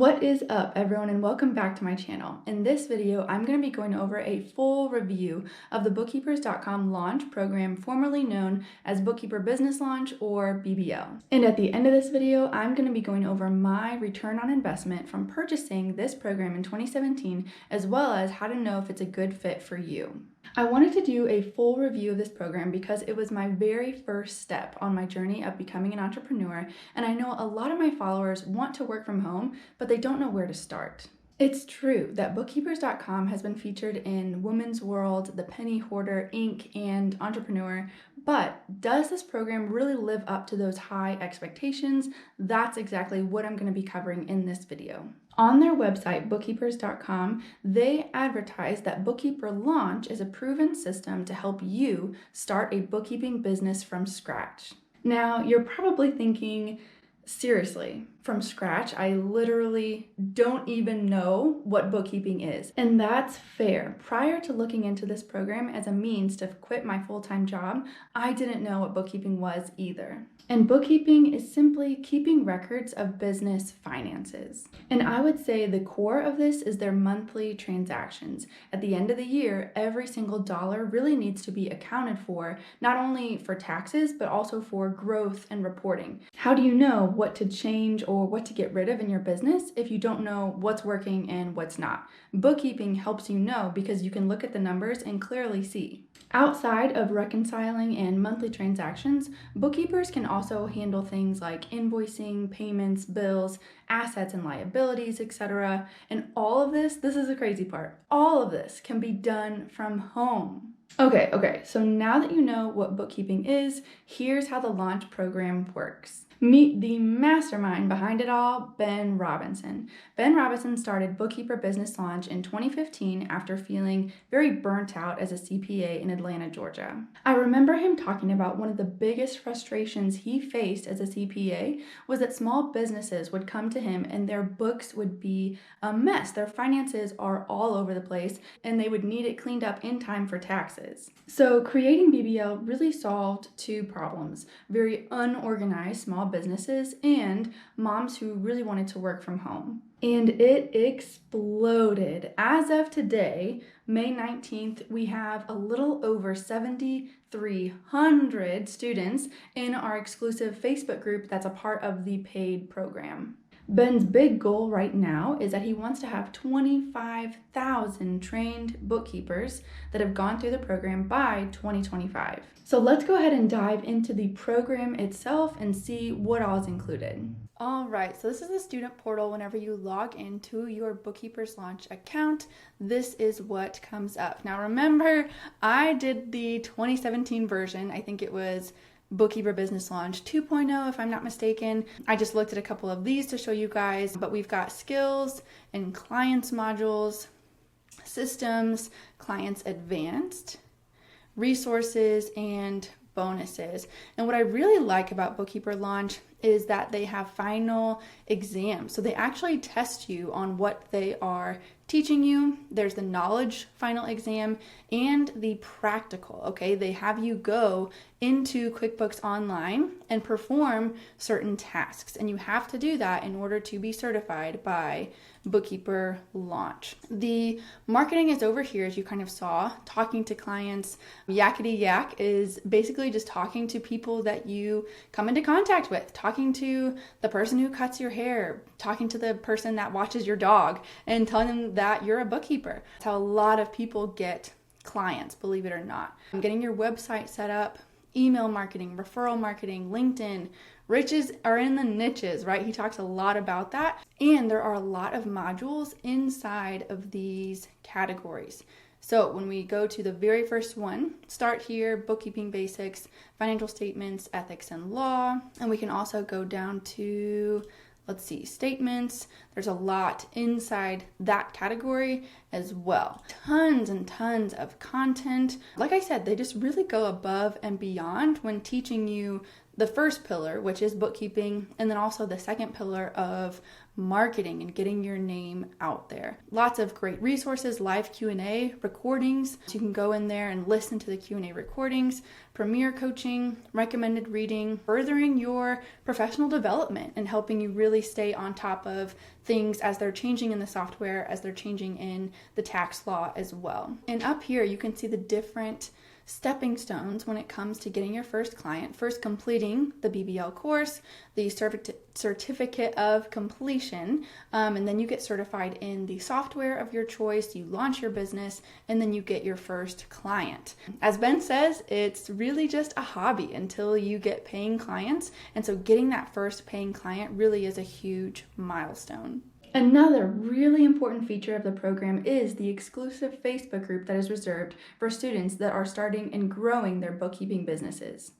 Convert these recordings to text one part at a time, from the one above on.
What is up, everyone, and welcome back to my channel. In this video, I'm going to be going over a full review of the bookkeepers.com launch program, formerly known as Bookkeeper Business Launch or BBL. And at the end of this video, I'm going to be going over my return on investment from purchasing this program in 2017, as well as how to know if it's a good fit for you. I wanted to do a full review of this program because it was my very first step on my journey of becoming an entrepreneur, and I know a lot of my followers want to work from home, but they don't know where to start. It's true that bookkeepers.com has been featured in Women's World, The Penny Hoarder, Inc., and Entrepreneur, but does this program really live up to those high expectations? That's exactly what I'm going to be covering in this video. On their website, bookkeepers.com, they advertise that Bookkeeper Launch is a proven system to help you start a bookkeeping business from scratch. Now, you're probably thinking, seriously, from scratch, I literally don't even know what bookkeeping is. And that's fair. Prior to looking into this program as a means to quit my full-time job, I didn't know what bookkeeping was either. And bookkeeping is simply keeping records of business finances. And I would say the core of this is their monthly transactions. At the end of the year, every single dollar really needs to be accounted for, not only for taxes, but also for growth and reporting. How do you know what to change or what to get rid of in your business if you don't know what's working and what's not? Bookkeeping helps you know because you can look at the numbers and clearly see. Outside of reconciling and monthly transactions, bookkeepers can also handle things like invoicing, payments, bills, assets and liabilities, etc. And all of this is the crazy part, all of this can be done from home. Okay, so now that you know what bookkeeping is, here's how the launch program works. Meet the mastermind behind it all, Ben Robinson. Ben Robinson started Bookkeeper Business Launch in 2015 after feeling very burnt out as a CPA in Atlanta, Georgia. I remember him talking about one of the biggest frustrations he faced as a CPA was that small businesses would come to him and their books would be a mess. Their finances are all over the place and they would need it cleaned up in time for taxes. So creating BBL really solved two problems: very unorganized small businesses and moms who really wanted to work from home. And it exploded. As of today, May 19th, we have a little over 7,300 students in our exclusive Facebook group that's a part of the paid program. Ben's big goal right now is that he wants to have 25,000 trained bookkeepers that have gone through the program by 2025. So let's go ahead and dive into the program itself and see what all is included. All right, so this is the student portal. Whenever you log into your Bookkeepers Launch account, this is what comes up. Now remember, I did the 2017 version. I think it was Bookkeeper Business Launch 2.0, if I'm not mistaken. I just looked at a couple of these to show you guys, but we've got skills and clients modules, systems, clients advanced, resources, and bonuses. And what I really like about Bookkeeper Launch is that they have final exams. So they actually test you on what they are teaching you. There's the knowledge final exam and the practical, okay? They have you go into QuickBooks Online and perform certain tasks. And you have to do that in order to be certified by Bookkeeper Launch. The marketing is over here, as you kind of saw, talking to clients. Yakety yak is basically just talking to people that you come into contact with, talking to the person who cuts your hair, talking to the person that watches your dog, and telling them that you're a bookkeeper. That's how a lot of people get clients, believe it or not. Getting your website set up, email marketing, referral marketing, LinkedIn. Riches are in the niches, right? He talks a lot about that. And there are a lot of modules inside of these categories. So when we go to the very first one, start here, bookkeeping basics, financial statements, ethics and law. And we can also go down to, let's see, statements. There's a lot inside that category as well. Tons and tons of content. Like I said, they just really go above and beyond when teaching you the first pillar, which is bookkeeping, and then also the second pillar of marketing and getting your name out there. Lots of great resources, live Q&A recordings. So you can go in there and listen to the Q&A recordings, premier coaching, recommended reading, furthering your professional development and helping you really stay on top of things as they're changing in the software, as they're changing in the tax law as well. And up here, you can see the different stepping stones when it comes to getting your first client. First, completing the BBL course, the certificate of completion, and then you get certified in the software of your choice, you launch your business, and then you get your first client. As Ben says, it's really just a hobby until you get paying clients, and so getting that first paying client really is a huge milestone. Another really important feature of the program is the exclusive Facebook group that is reserved for students that are starting and growing their bookkeeping businesses.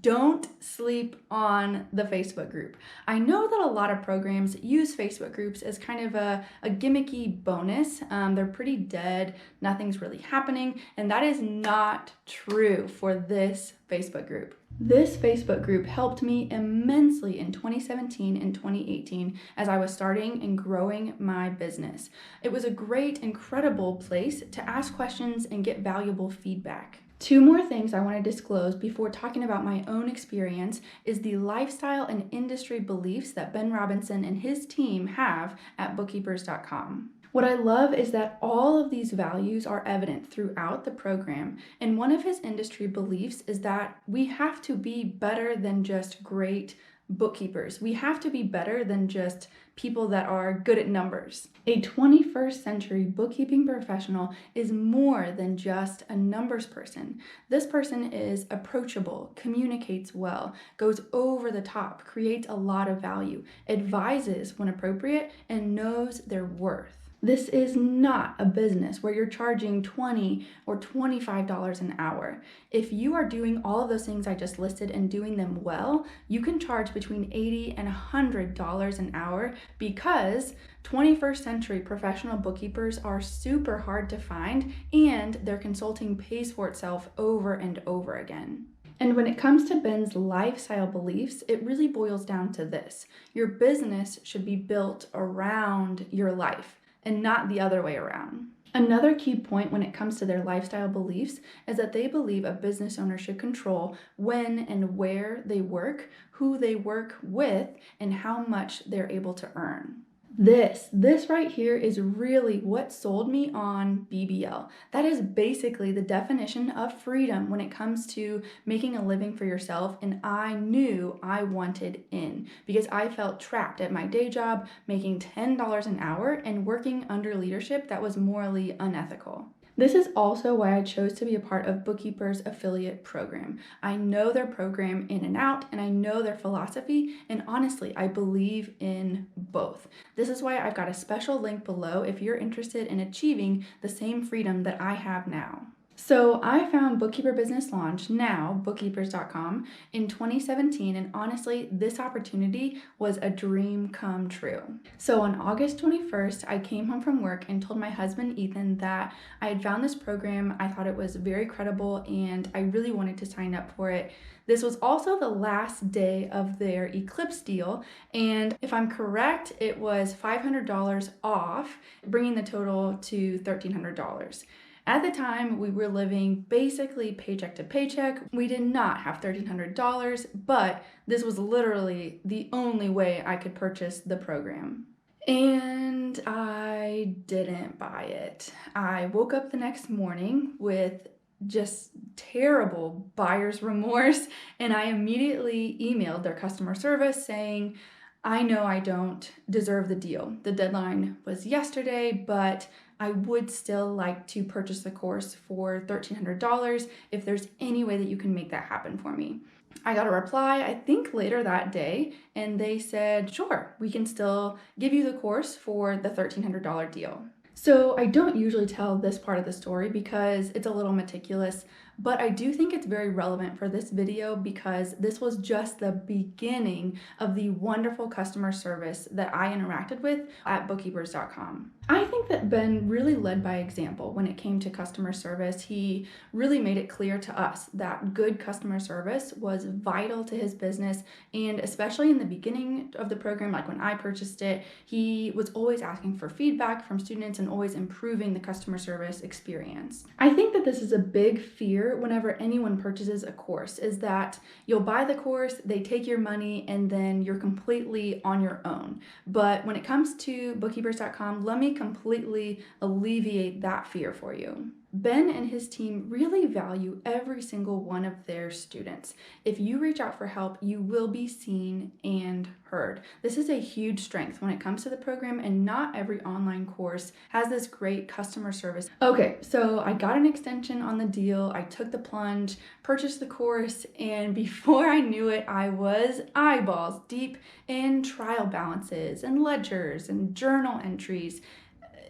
Don't sleep on the Facebook group. I know that a lot of programs use Facebook groups as kind of a gimmicky bonus. They're pretty dead, nothing's really happening, and that is not true for this Facebook group. This Facebook group helped me immensely in 2017 and 2018 as I was starting and growing my business. It was a great, incredible place to ask questions and get valuable feedback. Two more things I want to disclose before talking about my own experience is the lifestyle and industry beliefs that Ben Robinson and his team have at bookkeepers.com. What I love is that all of these values are evident throughout the program, and one of his industry beliefs is that we have to be better than just great bookkeepers. We have to be better than just people that are good at numbers. A 21st century bookkeeping professional is more than just a numbers person. This person is approachable, communicates well, goes over the top, creates a lot of value, advises when appropriate, and knows their worth. This is not a business where you're charging $20 or $25 an hour. If you are doing all of those things I just listed and doing them well, you can charge between $80 and $100 an hour because 21st century professional bookkeepers are super hard to find and their consulting pays for itself over and over again. And when it comes to Ben's lifestyle beliefs, it really boils down to this. Your business should be built around your life and not the other way around. Another key point when it comes to their lifestyle beliefs is that they believe a business owner should control when and where they work, who they work with, and how much they're able to earn. This right here is really what sold me on BBL. That is basically the definition of freedom when it comes to making a living for yourself, and I knew I wanted in because I felt trapped at my day job making $10 an hour and working under leadership that was morally unethical. This is also why I chose to be a part of Bookkeeper's affiliate program. I know their program in and out, and I know their philosophy, and honestly, I believe in both. This is why I've got a special link below if you're interested in achieving the same freedom that I have now. So I found Bookkeeper Business Launch, now bookkeepers.com, in 2017, and honestly, this opportunity was a dream come true. So on August 21st, I came home from work and told my husband, Ethan, that I had found this program. I thought it was very credible, and I really wanted to sign up for it. This was also the last day of their Eclipse deal, and if I'm correct, it was $500 off, bringing the total to $1,300. At the time, we were living basically paycheck to paycheck. We did not have $1,300, but this was literally the only way I could purchase the program. And I didn't buy it. I woke up the next morning with just terrible buyer's remorse, and I immediately emailed their customer service saying, I know I don't deserve the deal. The deadline was yesterday, but I would still like to purchase the course for $1,300 if there's any way that you can make that happen for me. I got a reply, I think later that day, and they said, sure, we can still give you the course for the $1,300 deal. So I don't usually tell this part of the story because it's a little meticulous, but I do think it's very relevant for this video because this was just the beginning of the wonderful customer service that I interacted with at bookkeepers.com. I think that Ben really led by example when it came to customer service. He really made it clear to us that good customer service was vital to his business, and especially in the beginning of the program, like when I purchased it, he was always asking for feedback from students and always improving the customer service experience. I think that this is a big fear whenever anyone purchases a course, is that you'll buy the course, they take your money, and then you're completely on your own. But when it comes to bookkeepers.com, let me completely alleviate that fear for you. Ben and his team really value every single one of their students. If you reach out for help, you will be seen and heard. This is a huge strength when it comes to the program, and not every online course has this great customer service. Okay, so I got an extension on the deal, I took the plunge, purchased the course, and before I knew it, I was eyeballs deep in trial balances and ledgers and journal entries.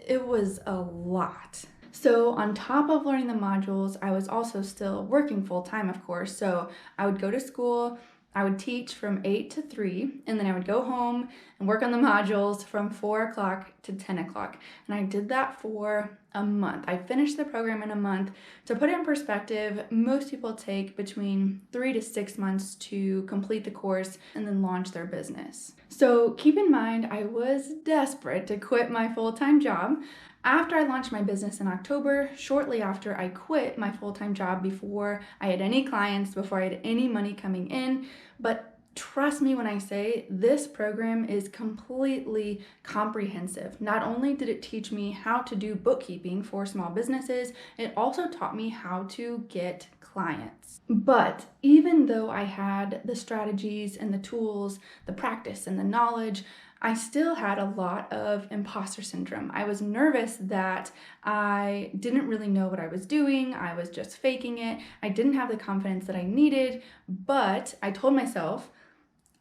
It was a lot. So on top of learning the modules, I was also still working full-time, of course. So I would go to school, I would teach from 8 to 3, and then I would go home and work on the modules from 4 o'clock to 10 o'clock. And I did that for a month. I finished the program in a month. To put it in perspective, most people take between 3 to 6 months to complete the course and then launch their business. So keep in mind, I was desperate to quit my full-time job. After I launched my business in October, shortly after I quit my full-time job, before I had any clients, before I had any money coming in. But trust me when I say this program is completely comprehensive. Not only did it teach me how to do bookkeeping for small businesses, it also taught me how to get clients. But even though I had the strategies and the tools, the practice and the knowledge, I still had a lot of imposter syndrome. I was nervous that I didn't really know what I was doing. I was just faking it. I didn't have the confidence that I needed, but I told myself,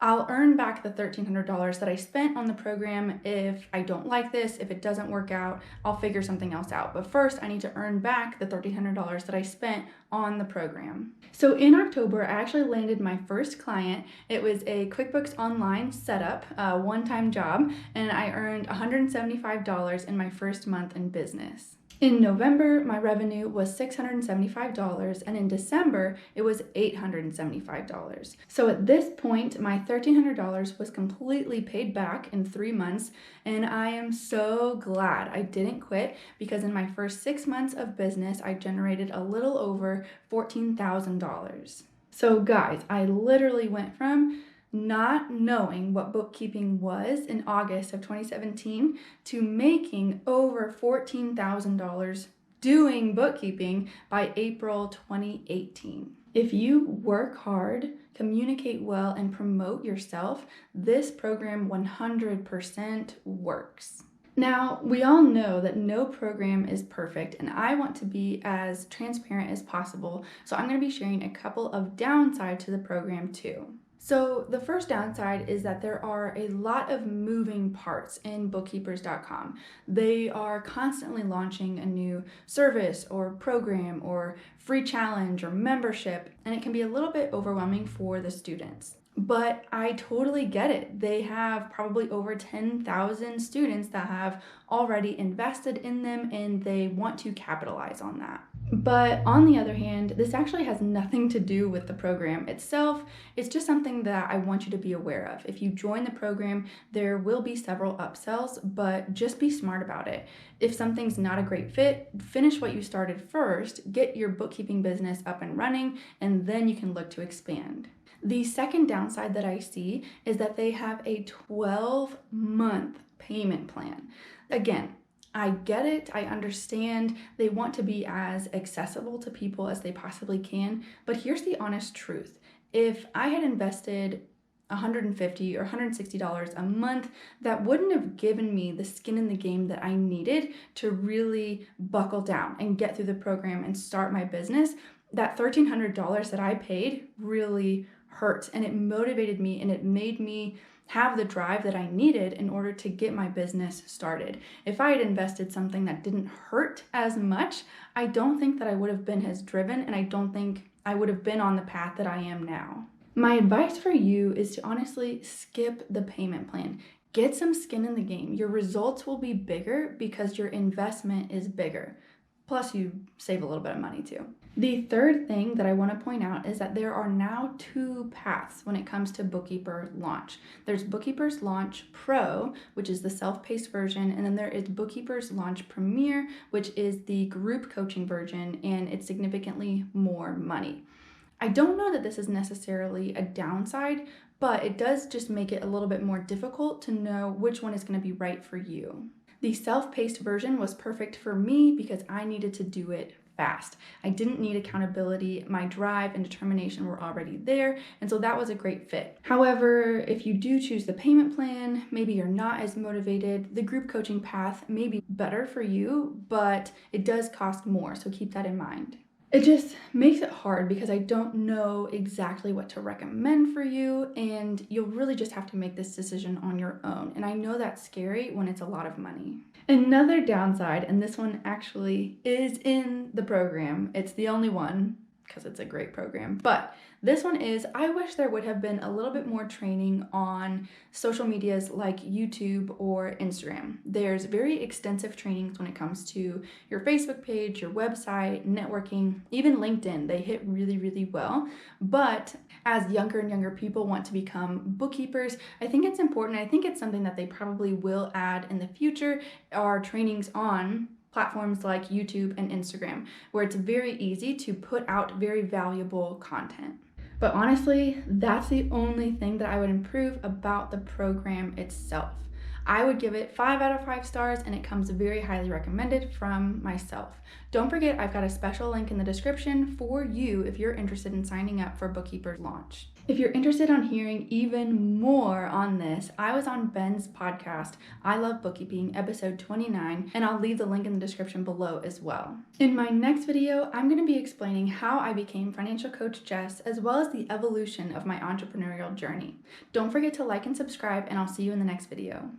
I'll earn back the $1,300 that I spent on the program. If I don't like this, if it doesn't work out, I'll figure something else out. But first, I need to earn back the $1,300 that I spent on the program. So in October, I actually landed my first client. It was a QuickBooks Online setup, a one-time job, and I earned $175 in my first month in business. In November, my revenue was $675, and in December, it was $875. So at this point, my $1,300 was completely paid back in 3 months, and I am so glad I didn't quit, because in my first 6 months of business, I generated a little over $14,000. So guys, I literally went from not knowing what bookkeeping was in August of 2017 to making over $14,000 doing bookkeeping by April 2018. If you work hard, communicate well, and promote yourself, this program 100% works. Now, we all know that no program is perfect, and I want to be as transparent as possible, so I'm going to be sharing a couple of downsides to the program too. So the first downside is that there are a lot of moving parts in bookkeepers.com. They are constantly launching a new service or program or free challenge or membership, and it can be a little bit overwhelming for the students. But I totally get it. They have probably over 10,000 students that have already invested in them, and they want to capitalize on that. But on the other hand, this actually has nothing to do with the program itself. It's just something that I want you to be aware of. If you join the program, there will be several upsells, but just be smart about it. If something's not a great fit, finish what you started first, get your bookkeeping business up and running, and then you can look to expand. The second downside that I see is that they have a 12-month payment plan. Again, I get it, I understand they want to be as accessible to people as they possibly can, but here's the honest truth. If I had invested $150 or $160 a month, that wouldn't have given me the skin in the game that I needed to really buckle down and get through the program and start my business. That $1,300 that I paid really hurt, and it motivated me, and it made me have the drive that I needed in order to get my business started. If I had invested something that didn't hurt as much, I don't think that I would have been as driven, and I don't think I would have been on the path that I am now. My advice for you is to honestly skip the payment plan. Get some skin in the game. Your results will be bigger because your investment is bigger. Plus, you save a little bit of money too. The third thing that I want to point out is that there are now two paths when it comes to Bookkeeper Launch. There's Bookkeeper's Launch Pro, which is the self-paced version, and then there is Bookkeeper's Launch Premier, which is the group coaching version, and it's significantly more money. I don't know that this is necessarily a downside, but it does just make it a little bit more difficult to know which one is going to be right for you. The self-paced version was perfect for me because I needed to do it fast. I didn't need accountability. My drive and determination were already there, and so that was a great fit. However, if you do choose the payment plan, maybe you're not as motivated, the group coaching path may be better for you, but it does cost more, so keep that in mind. It just makes it hard because I don't know exactly what to recommend for you, and you'll really just have to make this decision on your own. And I know that's scary when it's a lot of money. Another downside, and this one actually is in the program, it's the only one because it's a great program, but this one is, I wish there would have been a little bit more training on social medias like YouTube or Instagram. There's very extensive trainings when it comes to your Facebook page, your website, networking, even LinkedIn. They hit really, really well. But as younger and younger people want to become bookkeepers, I think it's important. I think it's something that they probably will add in the future, are trainings on platforms like YouTube and Instagram, where it's very easy to put out very valuable content. But honestly, that's the only thing that I would improve about the program itself. I would give it 5 out of 5 stars, and it comes very highly recommended from myself. Don't forget, I've got a special link in the description for you if you're interested in signing up for Bookkeeper Launch. If you're interested in hearing even more on this, I was on Ben's podcast, I Love Bookkeeping, episode 29, and I'll leave the link in the description below as well. In my next video, I'm going to be explaining how I became Financial Coach Jess, as well as the evolution of my entrepreneurial journey. Don't forget to like and subscribe, and I'll see you in the next video.